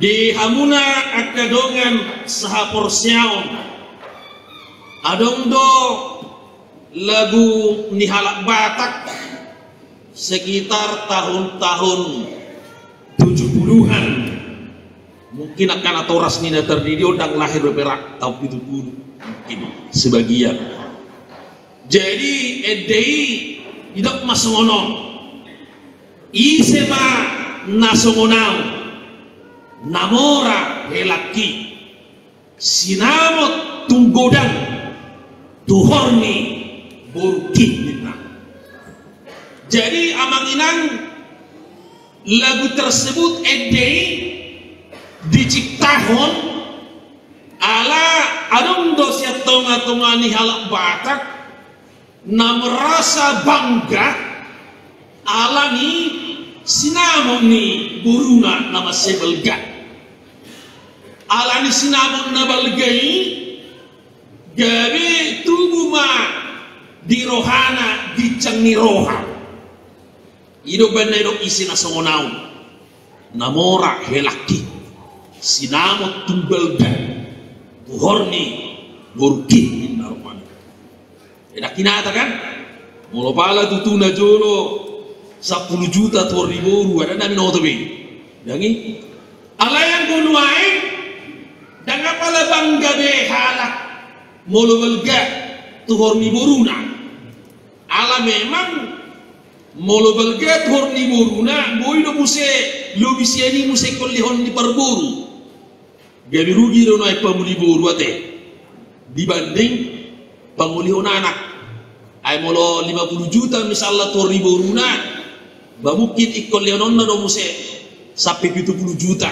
di hamuna akadongan saha porsiaon adong do lagu nihalak Batak sekitar tahun-tahun 70-an. Mungkin akan atau rasnina terdiri odang lahir beberak tahun 70 mungkin sebagian. Jadi edei tidak masongono isema nasongonau namora helaki sinamot tunggodang tuhorni burki nina. Jadi amanginang lagu tersebut edei diciptakan ala adong dosia tonga-tonga ni halak Batak na merasa bangga ala ni sinamon ni buruna nama sebelga ala ni sinamon na balgai gabi tubuh ma di rohana di cengi roha ido benero isi nasongonau namora helaki sinamot tumbelga tuhorni burki indarman edak kinata kan molo pala tutuna jolo 10 juta torri boru ada nami noto be dangi alayan gonuai danga pala bangga be halak molo belga tuhorni boruna ala memang molo belga tuhorni boruna boido muse lo bisiani muse kollihon di perboru gabi rugi do naik pamuli boru ate dibanding pamulihon anak ay molo 50 juta misalnya torri boruna ba mungkin ikol leonon na do muse sampai 70 juta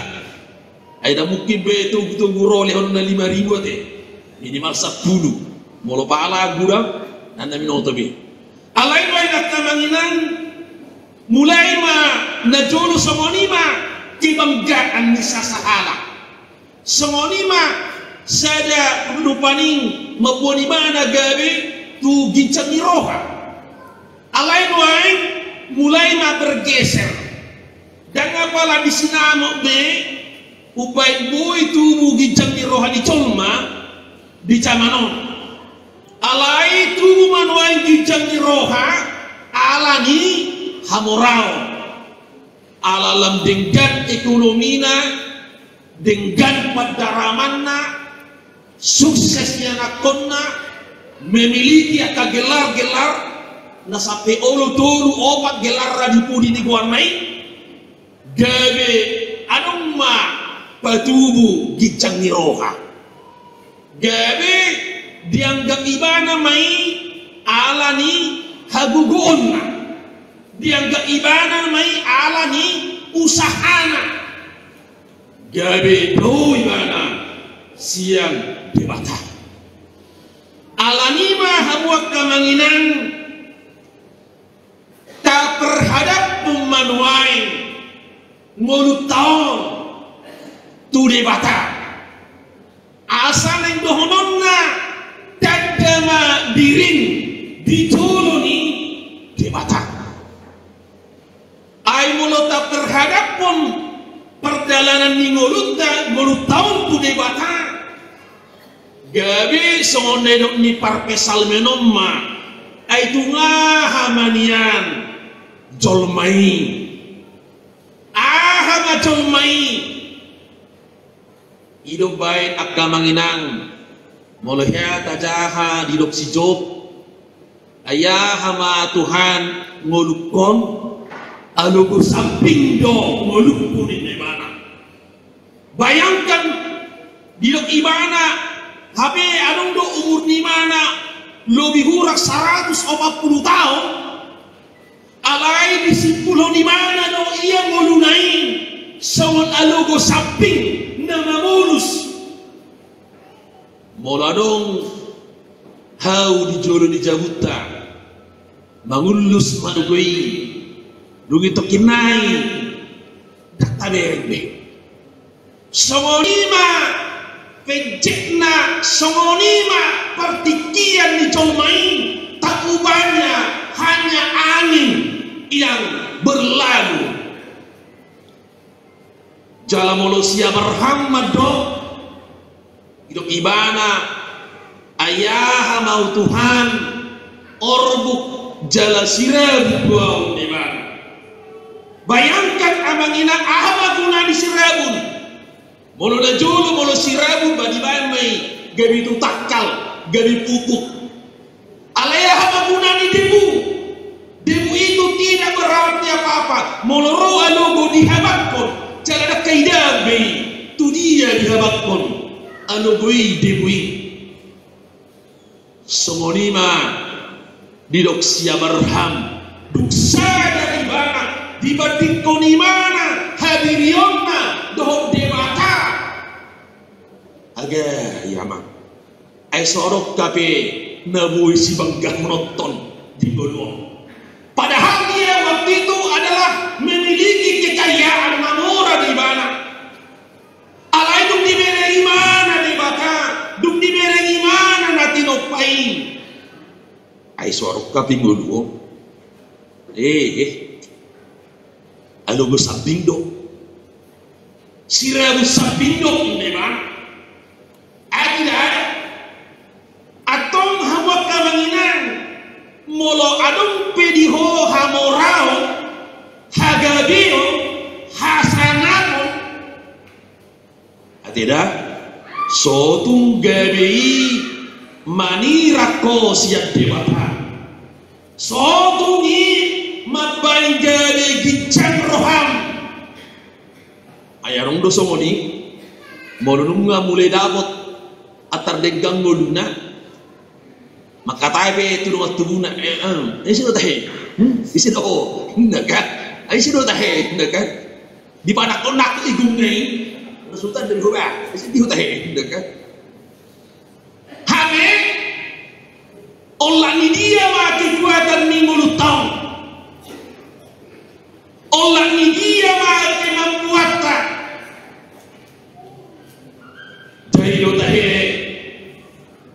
ay da mungkin be to guro leonon na 5.000 ate minimal 10 molo pala gura nanda minoto be alai way nakamanginan mulai ma na jolo somonima kibanggaan ni sasahala songonima sada rupaning maboni mana gabe tu gincang ni roha alai way mulai ma bergeser dan apalah di sinamo be upay boy tubuh gincang ni roha di colma di camanon alai tubuh manuai gincang ni roha alani hamorao alalam dengan ekonomina dengan pendaramanna suksesnya nakonna memiliki akan gelar-gelar na sampai olo tolu opat gelar radipudi di guarnai gabe anong ma patubu gicang ni roha gabe dianggap ibana mai alani hagugon dianggap ibana mai alani usahana gabe do ibana siang debata alanima habuak kamanginan tak terhadap pemanuai mulut tahun tu debata asal yang dohononna dadama diring ditoloni debata ay mulut tak terhadap pun perjalanan ni mulut tahun tu debata gabi songonedok ni parpesal menomma ay tunga hamanian jolmai ahama jolmai hidup baik akamanginang molehya tajaha didok si Job ayah hama Tuhan ngolukon alugu samping do ngolukun ini mana bayangkan didok ibana habe anong do umur ni mana lebih hurak 140 tahun alai disipulo ni mana do iya ngolunain sawon alugo samping nama mulus moladong hau di jolo di jabuta mangulus madugoi dungi tokinai databebe songonima penjekna songonima pertikian di colmain tak ubahnya hanya angin yang berlalu jala molo si Abraham do hidup ibana ayah mau Tuhan orbuk jala sirabu bau ibana. Bayangkan amangina ahma guna di sirabun molo da jolo molo sirabu badi mai gabi tu takal gabi pupuk alaya hama guna di debu itu tidak berarti apa-apa moloro alogo dihabakon cara kaidabe tu dia dihabakon alogoi debui songonima didok si Abraham duksa dari mana dibanding konimana hadirionna doh debata aga yama ay sorok kape nabui si bangga menonton di bawah. Padahal dia waktu itu adalah memiliki kekayaan Namora di mana. Alai duk di mereng mana di baka, duk di mereng mana nanti nopain. Ay sorok kape bawah. Alo go sabindo. Sirabu sabindo di mana. Ada atong hawa kamanginan molo adong pediho hamorao hagabio hasanamo atida sotung gabi manirako siap debata sotungi mabai gabi gicang roham ayarong dosongoni molo nunga mulai dabot atar degang goluna maka tabe tu rumah tubuna isi do tahe isi do naga isi do tahe naga di panak konak igum nei sultan dari hoba isi di tahe naga hame Allah ni dia ma kekuatan ni mulut tahun Allah ni dia ma kemampuatan jadi do tahe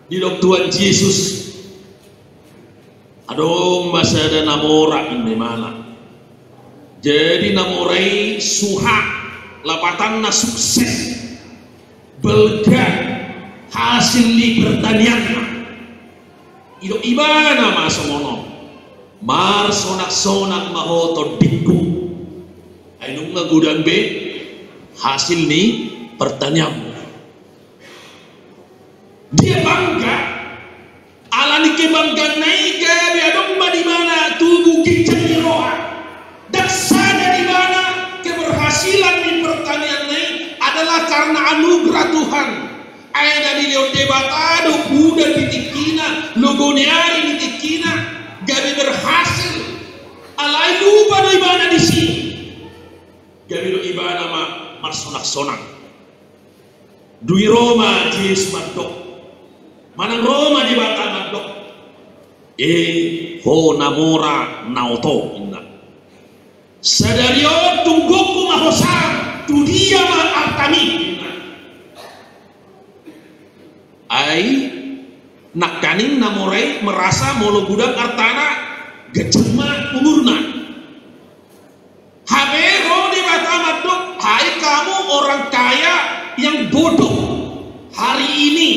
di Tuhan Yesus aduh masa ada namora ini mana jadi namorai suha lapatan na sukses belga hasil di pertanian itu ibana masa mono mar sonak mahoto dikku ainung ngagudang be hasil ni pertanian dia bangga alani kebanggaan naik biadong di mana tubuh kicang roha daksana di mana keberhasilan di pertanian naik adalah karena anugerah Tuhan ada di leo debatado kuda titikina logoneari titikina gabi berhasil alai lupa di mana di sini gabi lo ibana marsonak-sonak dui Roma Yesus mandok manang Roma di Batangan dok ho namora nauto inna sadario tunggoku mahosam tu dia ma artami inna ai nakanin namorai merasa molo gudang artana gejema umurna habero di Batangan dok hai kamu orang kaya yang bodoh hari ini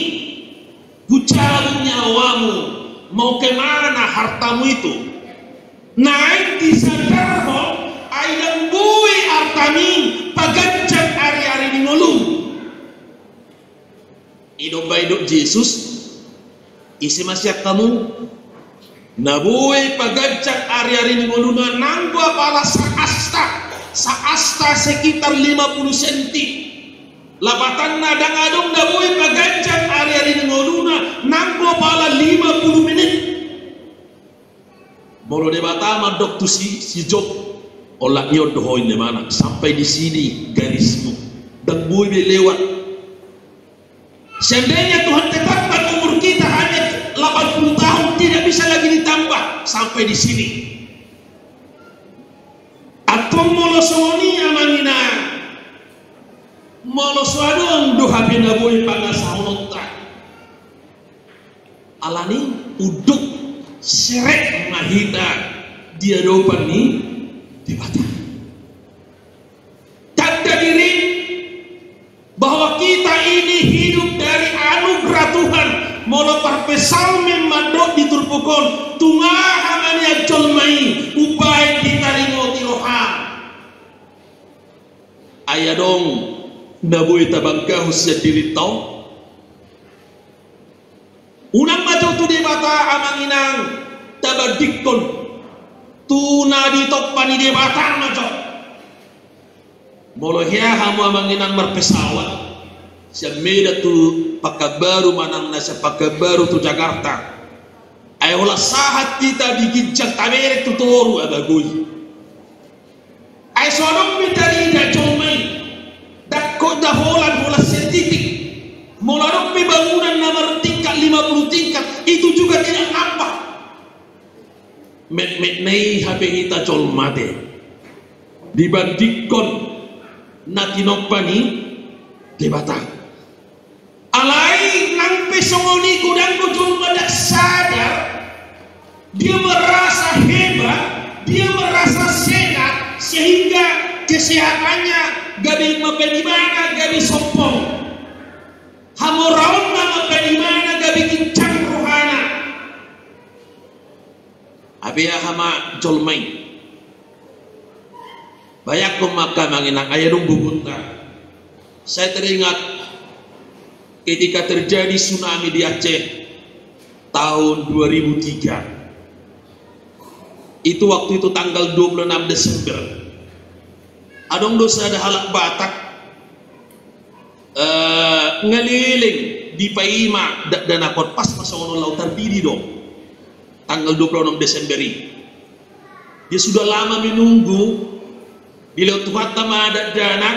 bucaru nyawamu mau kemana hartamu itu naik di sadarho ayam bui artami pagancang ari-ari di ngolung hidup Yesus isi masyak kamu nabui pagancang ari-ari di ngolung nanggo pala saasta sekitar 50 cm lapatan nadang adong nabui pagancang ari-ari ngoluna nanggo pala 50 menit molo debata madok tu si job olah nyo dohoin di mana sampai di sini garismu dan bui lewat seandainya Tuhan tetapkan umur kita hanya 80 tahun tidak bisa lagi ditambah sampai di sini atau molo soni amangina molo suadong do habina boy pangasahononta alani uduk serek mahita dia dopan ni dibata tanda diri molo parpesal memadok diturpukon tungah hamanya jolmai upai ditarimo tiroham ayah dong nabui tabangkah usia diri tau unang majo tu debata amanginang tabadikon tuna di topani debata majo molo hia hamu amanginang marpesawat siya meda tu Pakabaru manang nasa Pakabaru tu Jakarta ay wala sahat kita digijak tabere tu toru agagoy ay sodong mitari da jomay dakko da holan wala setitik molarok bangunan nomor tingkat 50 tingkat itu juga tidak nampak met nei hape kita jolmate dibandingkan natinopani debata alai nang pesongoni kudang kujung madak sadar dia merasa hebat dia merasa sehat sehingga kesehatannya gabi mapedimana gabi sompong hamuraun mapedimana gabi kincang rohana abia hama jolmai bayak maka manginang ayadung bugunta saya teringat ketika terjadi tsunami di Aceh tahun 2003 itu waktu itu tanggal 26 Desember adong dosa ada halak Batak ngeliling di Paima dan akot pas masuk lautan bidi dong tanggal 26 Desember ini dia sudah lama menunggu di laut Tuhatama ada dana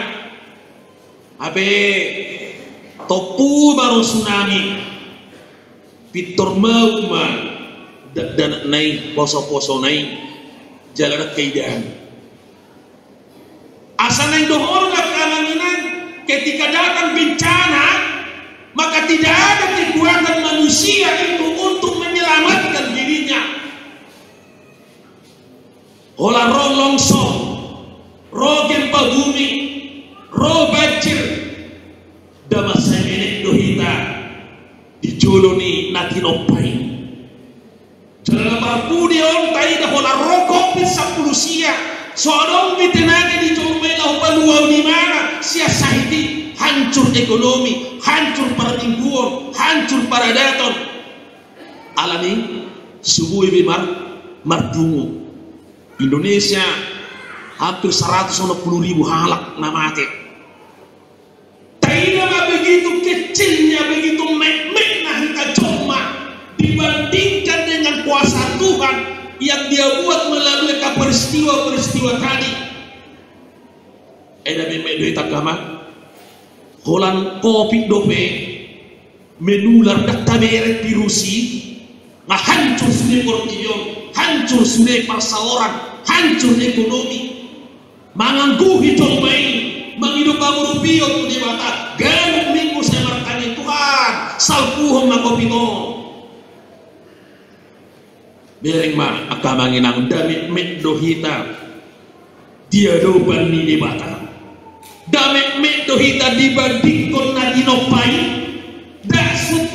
abe topu baru tsunami pitor mauma dan naik poso-poso naik jalan keidahan asana yang dohor kalanginan ketika datang bencana maka tidak ada kekuatan manusia itu untuk menyelamatkan dirinya olah roh longsor roh gempa bumi roh banjir damas semenek dohita dijoloni natinopai jalan barpudi on tai dah hola rokok bisa pulusia soalong bitenage dijolmai lahu paluau di mana sia sahiti hancur ekonomi hancur pertimbuan hancur paradaton alani subuh bimar mardungu Indonesia hampir 160.000 halak namate begitu kecilnya, begitu mek-mek nah kita cuma dibandingkan dengan kuasa Tuhan yang dia buat melalui peristiwa-peristiwa tadi. Ada mek-mek doa agama holan kopi dope menular dak taberet di Rusi nah hancur sudah portion hancur sudah perseorangan hancur ekonomi mangangguhi jomai menghidup kamu rupiah tu di mata ganuk minggu saya bertanya Tuhan salpuhum makopino bereng mah akamanginang damit met dohita dia doban ni di mata damit met dohita dibandingkan nadinopai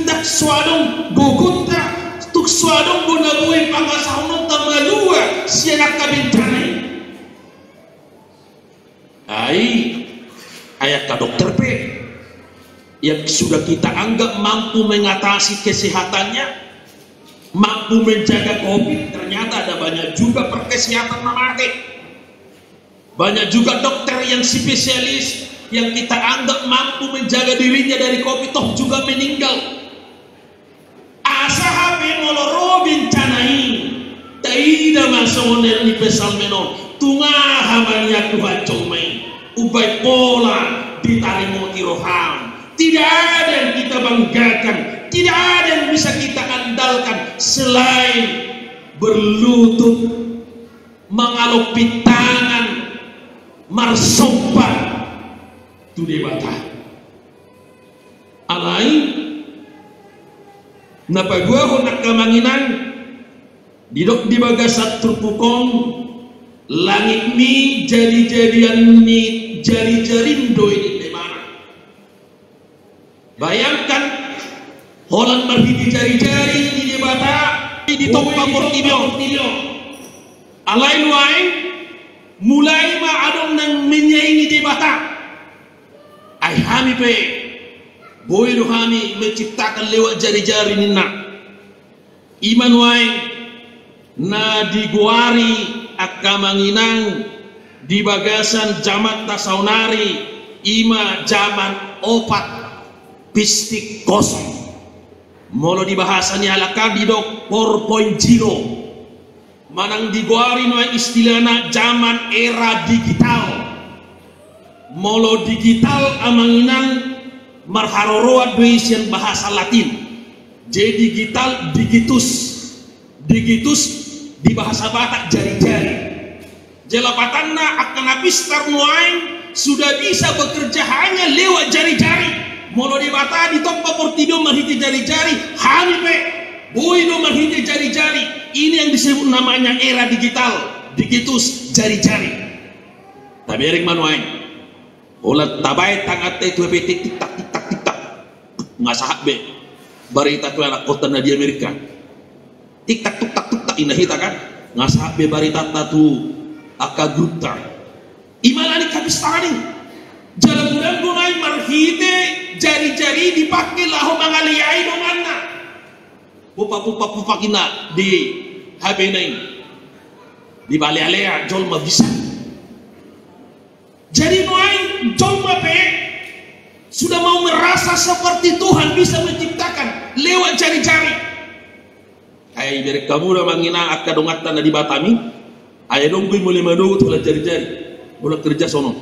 dak suadong gugunta tuk suadong bunabuhi pangasahunong tamalua sianak kabintanay ayat ke dokter P yang sudah kita anggap mampu mengatasi kesehatannya mampu menjaga COVID ternyata ada banyak juga perkesehatan mati banyak juga dokter yang spesialis yang kita anggap mampu menjaga dirinya dari COVID toh juga meninggal asa HP moloro bencanai taida masonel ni pesal menon tungah hamanya Tuhan comai ubai pola ditarimo tiroham tidak ada yang kita banggakan tidak ada yang bisa kita andalkan selain berlutut mengalupi tangan marsompah tu debata alai napagwa nak kamanginan didok di bagasat terpukong langit mi jadi-jadian ni jari-jarindo ini di mana bayangkan Holan marhiti jari-jari di bata di toppa portibio. Alai nuain mulai ma adong nang menyaingi di bata. Ai hami pe boy do hami menciptakan lewat jari-jari nina. Iman wain na diguari akamanginang di bagasan jamat tasaunari ima zaman opat pistik kosong. Molo di bahasanya alaka di dok 4.0 manang diguari no istilahna zaman era digital. Molo digital amanginang marharoroa doisian bahasa Latin. Jadi digital digitus di bahasa Batak jari-jari. Jelapatanna akan apistar nuain sudah bisa bekerja hanya lewat jari-jari. Molo di Batak di toppa portido marhiti jari-jari, hamipe boido marhiti jari-jari. Ini yang disebut namanya era digital, digitus jari-jari. Tapi erik manuain olah tabay tangate tu tik tak ngasahak be barita tu anak kota na di Amerika tik tak inahita kan ngasahak be barita tu akagruta imalani kabistani jalan bulan gunai marhite jari-jari dipakai lahu mangaliai donganna pupa kina di habenai di bale-alea jol mabisa. Jadi nuai jolma pe sudah mau merasa seperti Tuhan bisa menciptakan lewat jari-jari. Hai dari kamu udah mangina akka dongatan di Batami, ayah dong gue mulai madu tuh jari-jari, boleh kerja sono,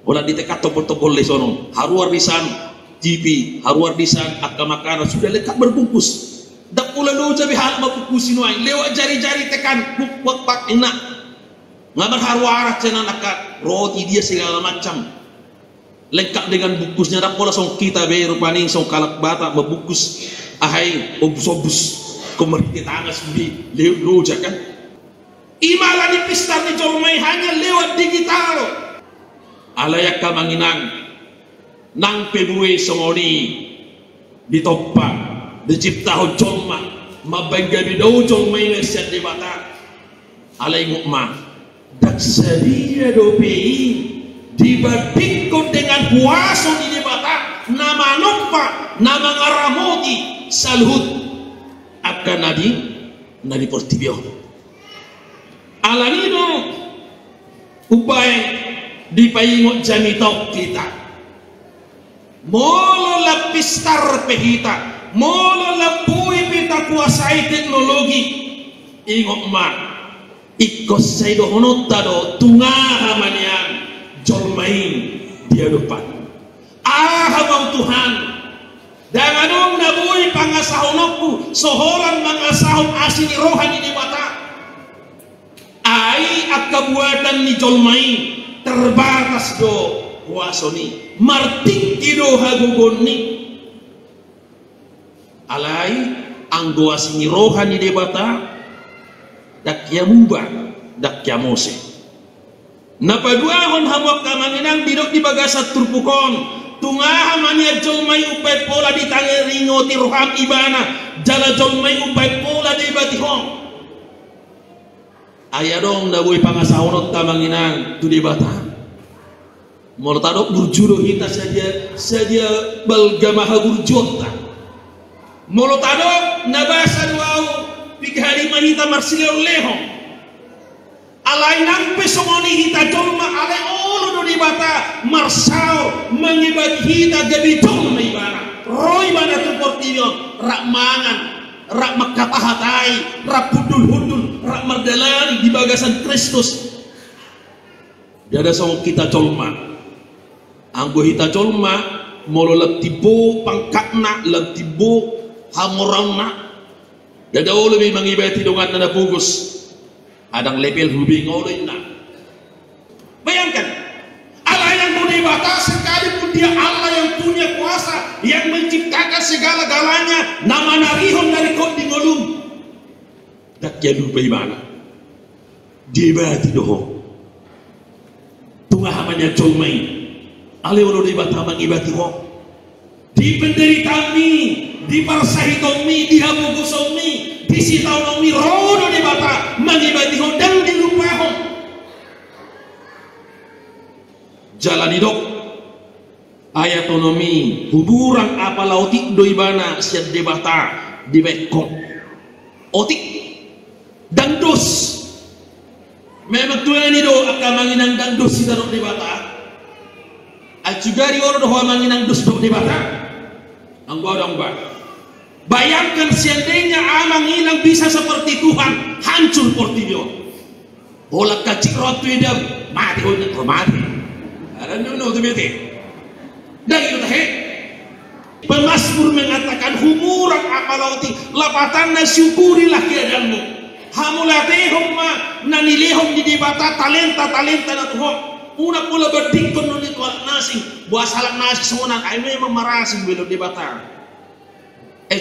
boleh ditekat topol-topol le sono, haruar disan TV, haruar disan akka makanan sudah lekat berbungkus. Dak pula do jabi hal makukusi nuai lewat jari-jari tekan pak enak. Ngabar harwara cina nakat roti dia segala macam lengkap dengan bukusnya. Dak pola song kita be rupani song kalak bata membungkus ahai obus kemerti tangas di loja kan. Imala di pista di jolmai hanya lewat digital. Alayak kamanginang nang pebue songoni di toppa dicipta jolma mabangga di dau jolmai nesiat di bata alai ngukma. Daksaria dopei dibandingkan dengan puaso di Batak nama nopa nama ngaramoti salhut akan nadi portibio alanino upaya dipaingot jamitok kita molo lapis tarpehita molo lapui pita kuasai teknologi ingok man ikos saya dohonot tado tungaha manian jolmain dia depan mau Tuhan danganong nabuhi pangasahonokku soholan mangasahon asini rohani di mata ai akabuatan ni jolmain terbatas do kuasoni martik kido hagugoni alai anggo asini rohani di mata dak ya mubah dak ya mose napaduahon hamok kamanginang bidok di bagasat turpukon tungaha mania jolmai upai pola di tangeri ngoti roham ibana jala jolmai upai pola di batihong ayadong dabui pangasahonot kamanginang tu di bata mortadok burjuro hita saja balgamaha burjota molotadok nabasa duau pikari mahita marsileo leho alai nampe somoni hita jolma alai olo do di bata marsao mengibagi hita gabi jolma ibana roi bana tu portibio rak mangan rak makatahatai rak hudul rak mardalani di bagasan Kristus Dada song kita colma, anggo hita colma, molo latibo pangkatna, latibo hamorangna. Dada olo may mangibeti dongan na napugos. Adang level hubing olo na. Bayangkan, Allah yang punya batas sekalipun dia Allah yang punya kuasa, yang menciptakan segala-galanya, nama narihon dari kau di ngolum. Tak jadu bagaimana? Dia berarti doh. Tungah hamanya colmai, ale olo di batang ibati ho. di penderitaanmi, di parsahitomi, di habugusomi, di sitaunomi rodo di bata mangibati hodang di lupahon jalan hidup ayatonomi huburang apa lautik doibana siad di bata di bekok otik dan dos memang tuan ini do akan manginang dan dos si tarok di bata ajugari oro doa manginang dos do di bata ang ba bayangkan seandainya amang hilang bisa seperti Tuhan hancur portilio bolak kacik rotu idam mati honya mati ada nono tu bete dan itu teh Pemasmur mengatakan humurang akalauti lapatanna syukurilah keadaanmu hamulatehom ma nanilehom di debata talenta na Tuhan una pula berdikon noni tuak nasing buat salak nasi semuanya ay memang marasing belum debata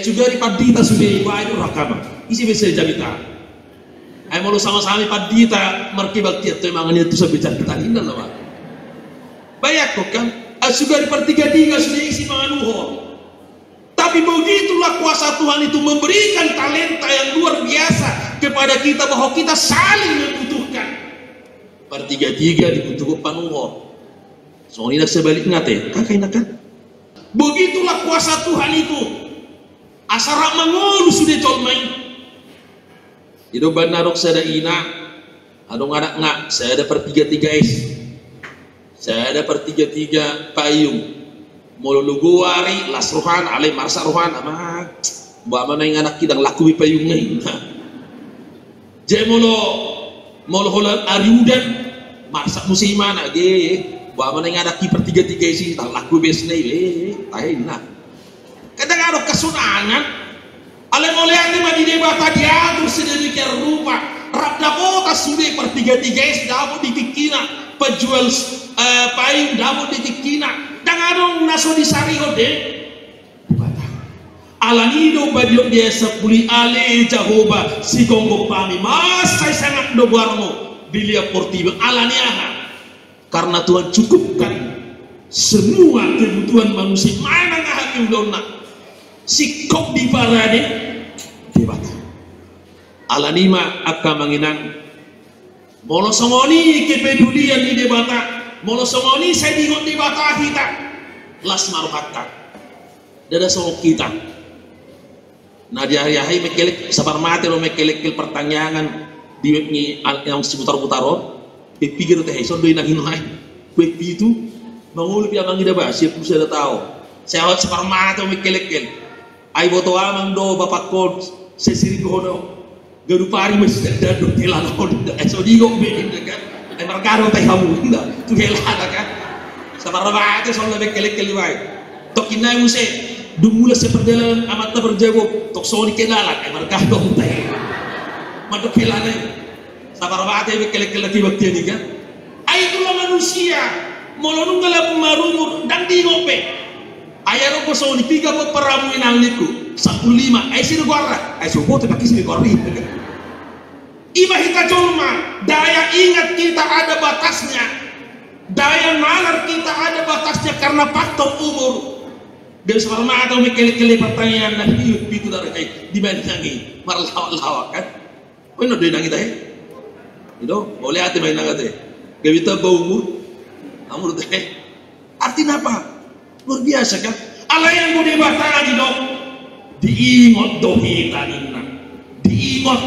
juga di padita sudah ibayu rakama isi bisa jabita ay mau sama-sama padita markibak tiap tu emang itu sebicar kita indah lah banyak kok kan juga di pertiga-tiga sudah isi manganuho tapi begitulah kuasa Tuhan itu memberikan talenta yang luar biasa kepada kita bahwa kita saling membutuhkan pertiga-tiga dibutuhkan panuho soalnya sebaliknya teh kakak kan begitulah kuasa Tuhan itu asara mangolu sudah colmai itu banarok sada ina adong anak ngak saya ada pertiga-tiga saya ada pertiga-tiga payung mulu luguari las rohan alai marsa rohan ama buat mana yang anak kidang laku payungnya jadi mulu holan ariudan marsa musiman age buat mana yang anak ki pertiga-tiga sih tak laku besne tahin lah kadang ada kesunangan ale moleane ma di debata diatur sedemikian rupa rabda kota sudah pertiga-tiga dapat ditikina penjual payung dapat ditikina dan ada naso disari hode alanido badio dia sepuli ale jahoba si konggo pami masai sangat dobarmo bilia portiba alaniaha karena Tuhan cukupkan semua kebutuhan manusia mana ngahakim dona sikop di parade debata alanima akan menginang molo songoni kepedulian di debata molo songoni saya di debata kita las maruhatta dada songok kita nah di hari-hari mekelek sabar mati lo mekelek pertanyaan di yang seputar-putaro pikir teh so doi nang hinai kue itu mangulip yang mangida ba siap sudah tahu saya harus sabar mati lo mekelek ay boto amang do bapak ko sesiri gono garu pari masih dado kelana ko so digo be kan ay markaro tay hamu nda tu kelana kan sabar mati so lebih kelek liwai tok kinay muse dumula sa perjalanan amat na berjago tok so ni kelala ay markado tay madok kelana sabar mati be kelek tiba-tiba ni kan ay itulah manusia molonung galap marumur dan di ngope ayaro ko so ni piga mo paramu inang niku 15 ay sino guarda ay subo te pakis ni gorri iba hita colma daya ingat kita ada batasnya daya nalar kita ada batasnya karena faktor umur dan sebenarnya atau mikele-kele pertanyaan dan hidup itu dari kayak dibandingi marlawa-lawa kan kono do nang kita itu boleh ati main nang ate gawita bau umur amur teh artinya apa luar biasa kan ala yang mau dibatasi dong diingot dohitanina diingot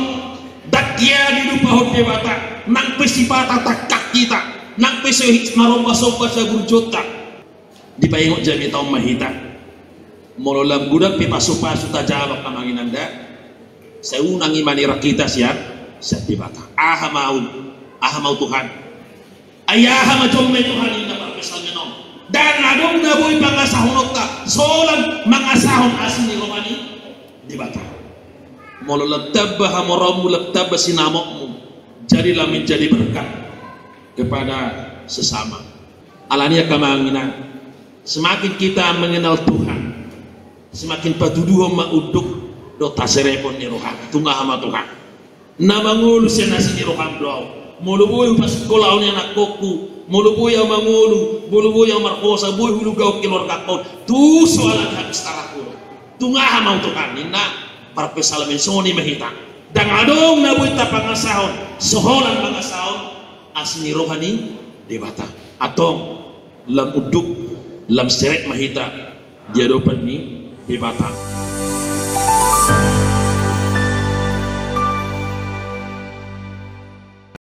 dakya di lupa hote bata nang pesipata takak kita nang pesi maromba-somba sa gurjota di paingot jami taong mahita mololam gudak pipaso-paso ta jawab kamangin anda sa unang imanira kita siya sa dibata aha mau Tuhan ayaha majomay Tuhan ina parpesal menom dan adong na boy pangasahon ta solan mangasahon asin ni romani di bata molo labtabba hamoramu labtabba sinamokmu jadilah menjadi berkat kepada sesama alania kamanginan semakin kita mengenal Tuhan semakin patuduh mauduk do taserepon ni rohan tunga hama Tuhan na mangulu senasi ni rohan do molo boy pas kolaw ni anak koku muluboy ang mangulu, muluboy ang markosa, boy hulugaw keluarga kau, tu soalan habis tarakul, tu ngaha mau tu kanin na, para pesalamin soni mahita, dang adong nabuy tapangasahon, soholan pangasahon, asni rohani debata, atong lam uduk, lam seret mahita, dia dapat ni debata.